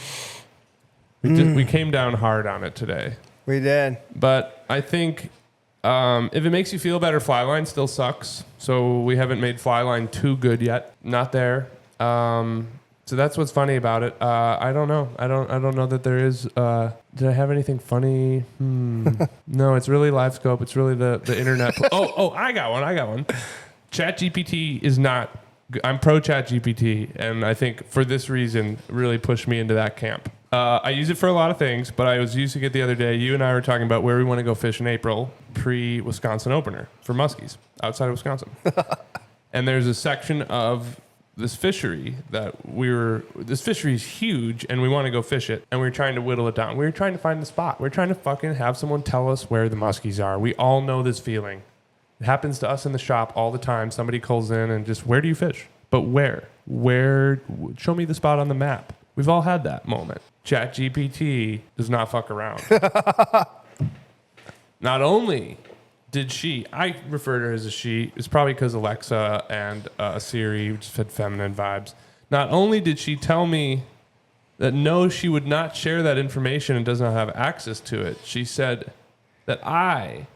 A: We came down hard on it today.
B: We did.
A: But I think if it makes you feel better, Flyline still sucks. So we haven't made Flyline too good yet. Not there. So that's what's funny about it. I don't know. I don't know that there is. Did I have anything funny? No, it's really LiveScope. It's really the internet. I got one. ChatGPT is not. I'm pro ChatGPT, and I think for this reason, really pushed me into that camp. I use it for a lot of things, but I was using it the other day. You and I were talking about where we want to go fish in April, pre-Wisconsin opener for muskies outside of Wisconsin. And there's a section of this fishery this fishery is huge, and we want to go fish it, and we're trying to whittle it down. We were trying to find the spot. We're trying to fucking have someone tell us where the muskies are. We all know this feeling. It happens to us in the shop all the time. Somebody calls in and just, where do you fish? But where? Show me the spot on the map. We've all had that moment. ChatGPT does not fuck around. Not only did I refer to her as a she, it's probably because Alexa and Siri just had feminine vibes. Not only did she tell me that no, she would not share that information and does not have access to it, she said that I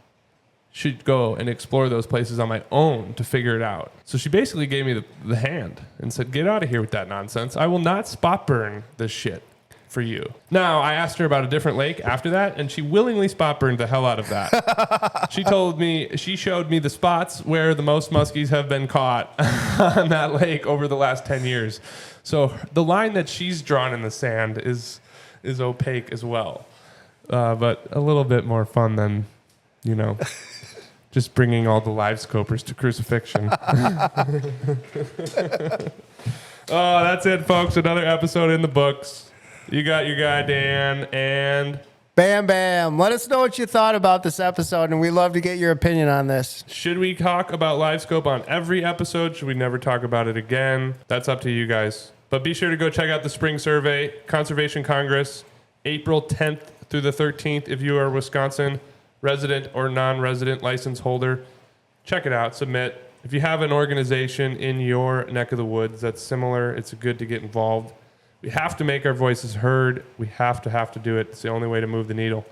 A: should go and explore those places on my own to figure it out. So she basically gave me the hand and said, get out of here with that nonsense. I will not spot burn this shit for you. Now, I asked her about a different lake after that, and she willingly spot burned the hell out of that. She showed me the spots where the most muskies have been caught on that lake over the last 10 years. So the line that she's drawn in the sand is opaque as well. But a little bit more fun than, just bringing all the LiveScopers to crucifixion. Oh, that's it, folks. Another episode in the books. You got your guy, Dan, and
B: Bam Bam. Let us know what you thought about this episode, and we'd love to get your opinion on this.
A: Should we talk about LiveScope on every episode? Should we never talk about it again? That's up to you guys. But be sure to go check out the Spring Survey, Conservation Congress, April 10th through the 13th. If you are a Wisconsin resident or non-resident license holder, check it out, submit. If you have an organization in your neck of the woods that's similar, it's good to get involved. We have to make our voices heard. We have to do it. It's the only way to move the needle.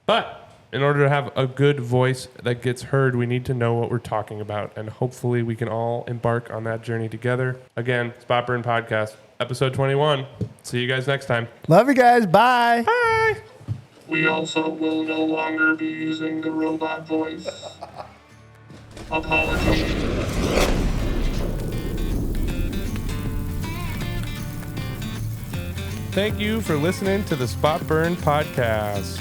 A: But in order to have a good voice that gets heard, we need to know what we're talking about. And hopefully we can all embark on that journey together. Again, Spot Burn Podcast, episode 21. See you guys next time.
B: Love you guys. Bye.
A: Bye.
C: We also will no longer be using the robot voice. Apologies.
A: Thank you for listening to the Spot Burn Podcast.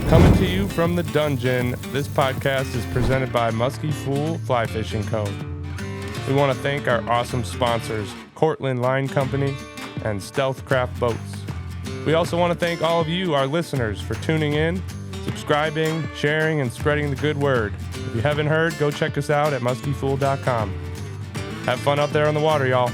A: Coming to you from the dungeon, this podcast is presented by Musky Fool Fly Fishing Co. We want to thank our awesome sponsors, Cortland Line Company and Stealth Craft Boats. We also want to thank all of you, our listeners, for tuning in, subscribing, sharing, and spreading the good word. If you haven't heard, go check us out at muskyfool.com. Have fun out there on the water, y'all.